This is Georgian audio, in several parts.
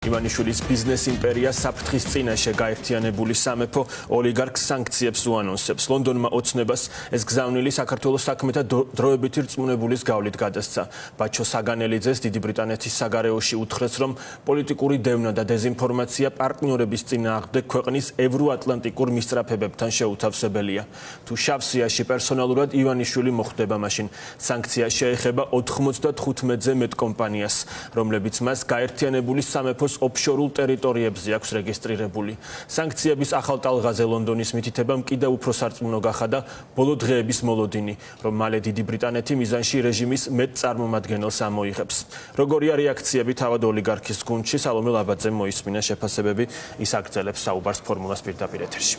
ივანიშვილის ბიზნეს იმპერია საფრთხის წინაშე გაერთიანებული სამეფო ოლიგარქს სანქციებს უანონსებს. ლონდონმა ოცნებას ეს გზავნილი საქართველოს საქმეთა დროებითი რწმუნებულის გავლით გადასცა. ბაჩო საგანელიძეს დიდი ბრიტანეთის საგარეოში უთხრეს, რომ პოლიტიკური დევნა და დეზინფორმაცია პარტნიორების წინააღმდეგ ქვეყნის ევროატლანტიკურ მისწრაფებებთან შეუთავსებელია. თუ შავსიაში პერსონალურად ივანიშვილი მოხვდება, მაშინ სანქცია შეეხება 95-ზე მეტ კომპანიას, რომლებიც მას გაერთიანებული სამეფოს ოფშორულ ტერიტორიებზე აქვს რეგისტრირებული. სანქციების ახალ ტალღაზე ლონდონის მითითებამ კიდევ უფრო სარწმუნო გახადა ბოლო დღეების მოლოდინი, რომ მალე დიდი ბრიტანეთი მიზანში რეჟიმის მეტ წარმომადგენელს ამოიღებს. როგორია რეაქციები თავად ოლიგარქის გუნდში? სალომე ლაბაძემ მოისმინა შეფასებები, ის აგრძელებს საუბარს ფორმულას პირდაპირ ეთერში.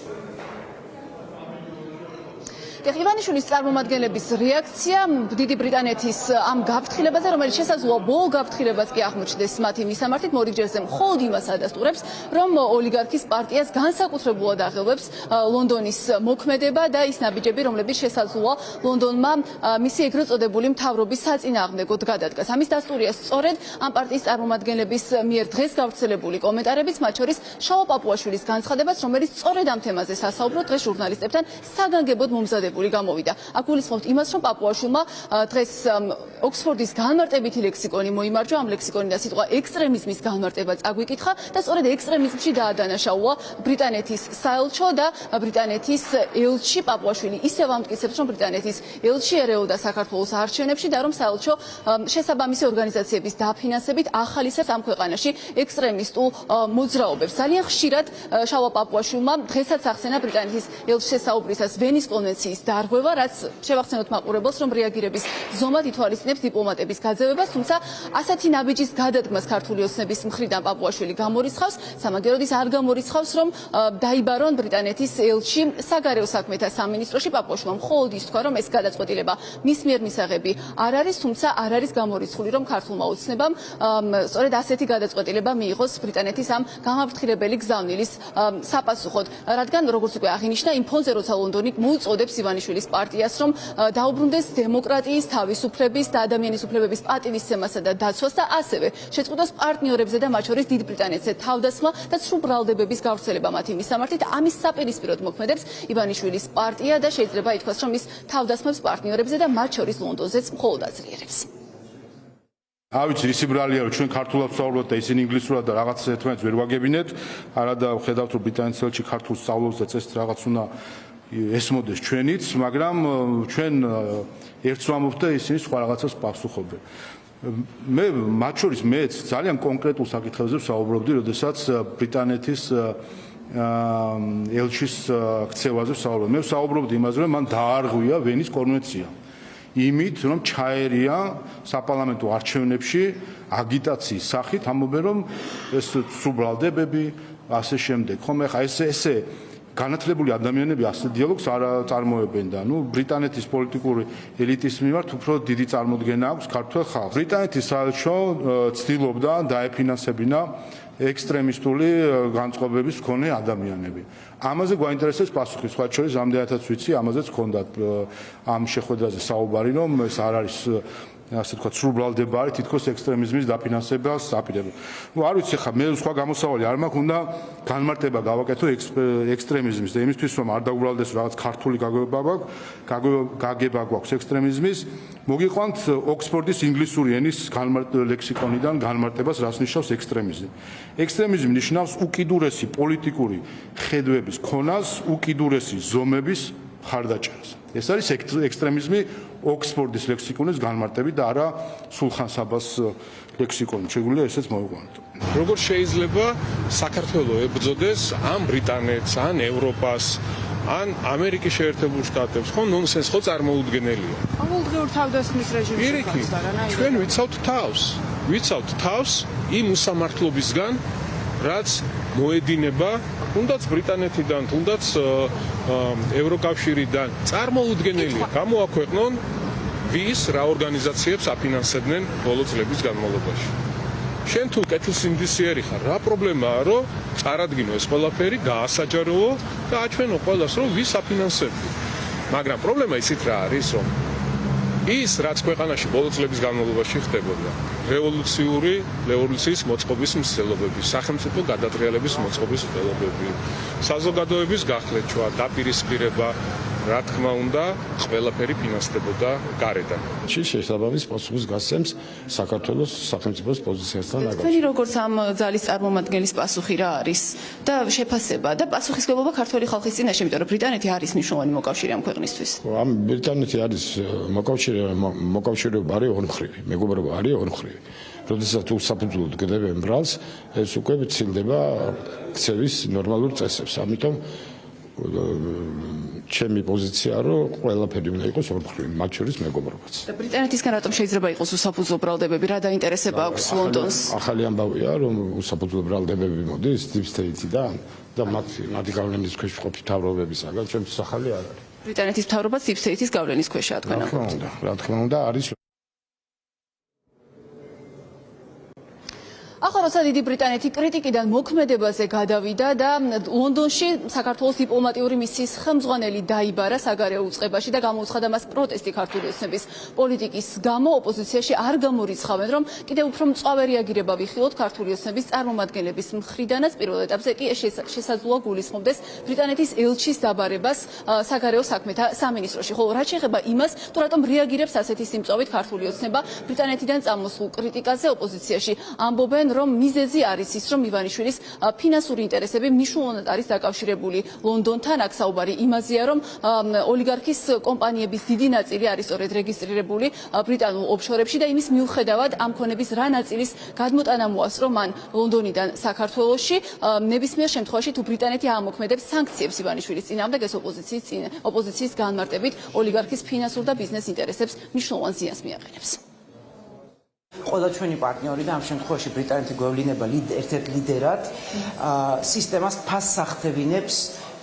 ივანიშვილის წარმომადგენლების რეაქცია დიდი ბრიტანეთის ამ გაფრთხილებაზე, რომელიც შესაძლოა ბოლო გაფრთხილებას კი აღმოჩნდეს მათი მისამართით, მორიგჯერზე მხოლოდ იმას ადასტურებს, რომ ოლიგარქის პარტიას განსაკუთრებულად აღელვებს ლონდონის მოქმედება და ის ნაბიჯები, რომლებიც შესაძლოა ლონდონმა მისი ეგრეთ წოდებული მთავრობის საწინააღმდეგოდ გადადგას. ამის დასტურია სწორედ ამ პარტიის წარმომადგენლების მიერ დღეს გავრცელებული კომენტარებიც, მათ შორის შავა პაპუაშვილის განცხადებაც, რომელიც სწორედ ამ თემაზე სასაუბროდ დღეს ჟურნალისტებთან საგანგებოდ მომზადებული გამოვიდა. აქ გულისხმობთ იმას, რომ პაპუაშვილმა დღეს ოქსფორდის განმარტებითი ლექსიკონი მოიმარჯვა, ამ ლექსიკონიდან სიტყვა ექსტრემიზმის განმარტებაც აგვიკითხა და სწორედ ექსტრემიზმში დაადანაშაულა ბრიტანეთის საელჩო და ბრიტანეთის ელჩი. პაპუაშვილი ისევ ამტკიცებს, რომ ბრიტანეთის ელჩი ერეოდა საქართველოს არჩევნებში და რომ საელჩო შესაბამისი ორგანიზაციების დაფინანსებით ახალისებს ამ ქვეყანაში ექსტრემისტულ მოძრაობებს. ძალიან ხშირად შავა პაპუაშვილმა დღესაც ახსენა ბრიტანეთის ელჩის შესაუბრისას ვენის კონვენციის დარღვევა, რაც შევახსენოთ მაყურებელს, რომ რეაგირების ზომად ითვალისწინებს დიპლომატების გაძევებას, თუმცა ასეთი ნაბიჯის გადადგმას ქართული ოცნების მხრიდან პაპუაშვილი გამორიცხავს, სამაგიეროდ ის არ გამორიცხავს, რომ დაიბარონ ბრიტანეთის ელჩი საგარეო საქმეთა სამინისტროში. პაპუაშვილმა მხოლოდ ის თქვა, რომ ეს გადაწყვეტილება მის მიერ მისაღები არ არის, თუმცა არ არის გამორიცხული, რომ ქართულმა ოცნებამ სწორედ ასეთი გადაწყვეტილება მიიღოს ბრიტანეთის ამ გამაფრთხილებელი გზავნილის საპასუხოდ, რადგან როგორც უკვე აღინიშნა, იმ ფონზე როცა ლონდონი მოუწოდებს ივანიშვილის პარტიას, რომ დაუბრუნდეს დემოკრატიის, თავისუფლების და ადამიანის უფლებების პატივისცემასა და დაცვას და ასევე შეწყვიტოს პარტნიორებზე და მათ შორის დიდ ბრიტანეთზე თავდასხმა და ცრუ ბრალდებების გავრცელება მათი მისამართით. ამის საპირისპიროდ მოქმედებს ივანიშვილის პარტია და შეიძლება ითქვას, რომ ის თავდასხმებს პარტნიორებზე და მათ შორის ლონდონზეც მხოლოდ აძლიერებს. ავიცი ისი ბრალია, რომ ჩვენ ქართულად ვსაუბრობთ და ისინი ინგლისურად და რაღაც ერთმანეთს ვერ ვაგებინეთ. არადა ხედავთ, რომ ბრიტანეთის ელჩი ქართულს სწავლობს და წესით რაღაც უნდა ესმოდეს ჩვენიც, მაგრამ ჩვენ ერთს ვამბობთ და ისინი სხვა რაღაცას პასუხობენ. მე მათ შორის მეც ძალიან კონკრეტულ საკითხებზე ვსაუბრობდი, როდესაც ბრიტანეთის ელჩის ქცევაზე ვსაუბრობდი. მე ვსაუბრობდი იმაზე, რომ მან დაარღვია ვენის კონვენცია. იმით, რომ ჩაერია საპარლამენტო არჩევნებში აგიტაციის სახით, ამბობენ, რომ ეს სუბრალდებები, ასე შემდეგ. ხომ ეხა ესე განათლებული ადამიანები ასეთ დიალოგს არ წარმოებენ და ბრიტანეთის პოლიტიკური ელიტის მიმართ უფრო დიდი წარმოდგენა აქვს ქართველ ხალხს. ბრიტანეთის საელჩო ცდილობდა დაეფინანსებინა ექსტრემისტული განწყობების მქონე ადამიანები. ამაზე გვაინტერესებს პასუხი, სხვა შორის ამდენადაც ვიცი, ამაზეც ჰქონდათ ამ შეხვედრაზე საუბარი, რომ ეს არ არის ასე თქვა სრუბრალდება არის თითქოს ექსტრემიზმის დაფინანსებას აპირებდა. არ ვიცი ხა მე სხვა გამოსავალი არ მაქვს, უნდა განმარტება გავაკეთო ექსტრემიზმის და იმისთვის რომ არ დაუბრალდეს რაღაც ქართული გაგება გვაქვს ექსტრემიზმის. მოგიყვანთ ოქსფორდის ინგლისური ენის ლექსიკონიდან განმარტებას, რას ნიშნავს ექსტრემიზმი. ექსტრემიზმი ნიშნავს უკიდურესი პოლიტიკური ხედვების ქონას, უკიდურესი ზომების ხარდაჭერას. ეს არის ექსტრემიზმი ოქსფორდის ლექსიკონის განმარტებით და არა სულხან საბას ლექსიკონი. შეგვიძლია ესეც მოვიყვანოთ. როგორ შეიძლება საქართველოს ებრძოდეს ამ ბრიტანეთს, ან ევროპას, ან ამერიკის შეერთებულ შტატებს? ხო, ნონსენს ხო წარმოუდგენელია. ყოველდღიურ თავდასხმის რეჟიმში ჩვენ ვიცავთ თავს იმ უსამართლობისგან, რაც მოედინება თუნდაც ბრიტანეთიდან, თუნდაც ევროკავშირიდან. წარმოუდგენელია გამოაქვეყნონ ვის რა ორგანიზაციებს აფინანსებდნენ ბოლო წლების განმავლობაში. შენ თუ კეთილსინდისიერი ხარ, რა პრობლემაა, რომ წარადგინო ეს ყველაფერი, გაასაჯაროო და აჩვენო ყველას, რომ ვის აფინანსებდი. მაგრამ პრობლემა ისიც რა არის, რომ ის რაც ქვეყანაში ბოლო წლების განმავლობაში ხდებოდა, რევოლუციის მოწყობის მცდელობები, სახელმწიფო გადატრიალების მოწყობის მცდელობები, საზოგადოების გახლეჩვა, დაპირისპირება, რა თქმა უნდა, ყველაფერი ფინანსდებოდა გარედან. შესაბამის პასუხის გასცემს საქართველოს სახელმწიფოს პოზიციასთან თქვენი დაკავშირებით. როგორც ამ ძალის წარმომადგენლის პასუხი რა არის და შეფასება და პასუხისმგებლობა ქართული ხალხის წინაშე, იმიტომ რომ ბრიტანეთი არის მნიშვნელოვანი მოკავშირე ამ ქვეყნისთვის. ამ ბრიტანეთი არის მოკავშირეობა არის ორმხრივი, მეგობრობა არის ორმხრივი. როდესაც უსაფუძვლოდ გდებენ ბრალს, ეს უკვე ცილდება ქცევის ნორმალურ წესებს. ამიტომ ჩემი პოზიცია რომ ყველაფერი უნდა იყოს ორმხრივი, მათ შორის მეგობრობაც. და ბრიტანეთისგან რატომ შეიძლება იყოს უსაფუძვლო ბრალდებები, რა დაინტერესება აქვს ლონდონს? ახალი ამბავია რომ უსაფუძვლო ბრალდებები მოდის Deep State-დან და მათი გავლენის ქვეშ მყოფი მთავრობებისაგან, ჩემთვის ახალი არ არის. ბრიტანეთის მთავრობაც Deep State-ის გავლენის ქვეშაა თქვენ ამბობთ. რა თქმა უნდა არის. ახლა როცა დიდი ბრიტანეთი კრიტიკიდან მოქმედებაზე გადავიდა და ლონდონში საქართველოს დიპლომატიური მისიის ხელმძღვანელი დაიბარა საგარეო უწყებაში და გამოუცხადა მას პროტესტი ქართული ოცნების პოლიტიკის გამო, ოპოზიციაში არ გამორიცხავენ, რომ კიდევ უფრო მწვავე რეაგირება ვიხილოთ ქართული ოცნების წარმომადგენლების მხრიდანაც. პირველ ეტაპზე კი შესაძლოა გულისხმობდეს ბრიტანეთის ელჩის დაბარებას საგარეო საქმეთა სამინისტროში. ხოლო რაც შეეხება იმას, თუ რატომ რეაგირებს ასეთი სიმწვავით ქართული ოცნება ბრიტანეთიდან წამოსულ კრიტიკაზე, ოპოზიციაში ამბობენ, რომ მიზეზი არის ის, რომ ივანიშვილის ფინანსური ინტერესები მნიშვნელოვნად არის დაკავშირებული ლონდონთან. აქ საუბარი იმაზეა, რომ ოლიგარქის კომპანიების დიდი ნაწილი არის სწორედ რეგისტრირებული ბრიტანულ ოფშორებში და იმის მიუხედავად ამ ქონების რა ნაწილის გადმოტანა მოასწრო მან ლონდონიდან საქართველოში. ნებისმიერ შემთხვევაში თუ ბრიტანეთი ამოქმედებს სანქციებს ივანიშვილის წინააღმდეგ, ეს ოპოზიციის განმარტებით ოლიგარქის ფინანსურ და ბიზნეს ინტერესებს მნიშვნელოვან ზიანს მიაყენებს. ყველა ჩვენი პარტნიორი და ამ შემთხვევაში ბრიტანეთი გვევლინება ერთ-ერთ ლიდერად სისტემას ფასს ახდევინებს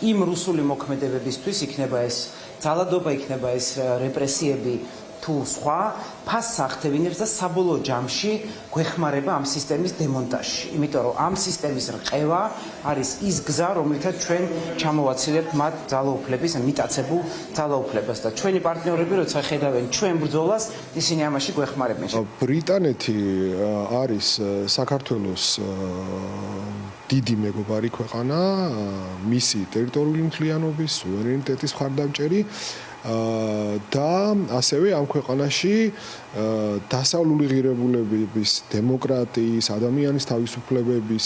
იმ რუსული მოქმედებებისთვის, იქნება ეს ძალადობა, იქნება ეს რეპრესიები თუ სხვა, ფასს ახდევინებს და საბოლოო ჯამში გვეხმარება ამ სისტემის დემონტაჟში. იმიტომ რომ ამ სისტემის რყევა არის ის გზა, რომელთაც ჩვენ ჩამოვაცილებთ მათ ძალაუფლების, მიტაცებულ ძალაუფლებას და ჩვენი პარტნიორები როცა ხედავენ ჩვენ ბრძოლას, ისინი ამაში გვეხმარებენ. ბრიტანეთი არის საქართველოს დიდი მეგობარი ქვეყანა, მისი ტერიტორიული მთლიანობის, სუვერენიტეტის მხარდამჭერი და ასევე ამ ქვეყანაში დასავლური ღირებულებების, დემოკრატიის, ადამიანის თავისუფლებების,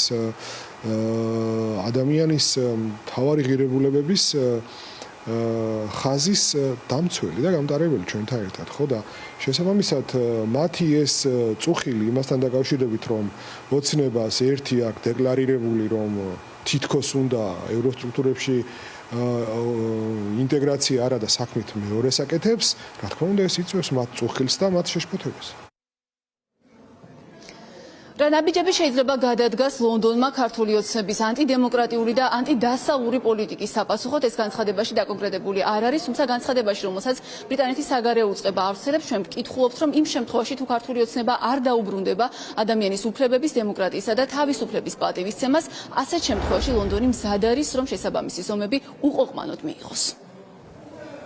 ადამიანის მთავარი ღირებულებების ხაზის დამცველი და გამტარებელი ჩვენთან ერთად, ხო და შესაბამისად მათი ეს წუხილი იმასთან დაკავშირებით, რომ ოცნებას ერთი აქვს დეკლარირებული, რომ თითქოს უნდა ევროსტრუქტურებში ინტეგრაცია არა და საქმით მეორეს აკეთებს, რა თქმა უნდა ეს იწვევს მათ წუხილს და მათ შეშფოთებას. რა ნაბიჯები შეიძლება გადადგას ლონდონმა ქართული ოცნების ანტიდემოკრატიული და ანტიდასავლური პოლიტიკის საპასუხოდ, ეს განცხადებაში დაკონკრეტებული არ არის, თუმცა განცხადებაში, რომელსაც ბრიტანეთის საგარეო უწყება ავრცელებს, ჩვენ ვკითხულობთ, რომ იმ შემთხვევაში თუ ქართული ოცნება არ დაუბრუნდება ადამიანის უფლებების, დემოკრატიისა და თავისუფლების პატივისცემას, ასეთ შემთხვევაში ლონდონი მზად არის, რომ შესაბამისი ზომები უყოყმანოდ მიიღოს.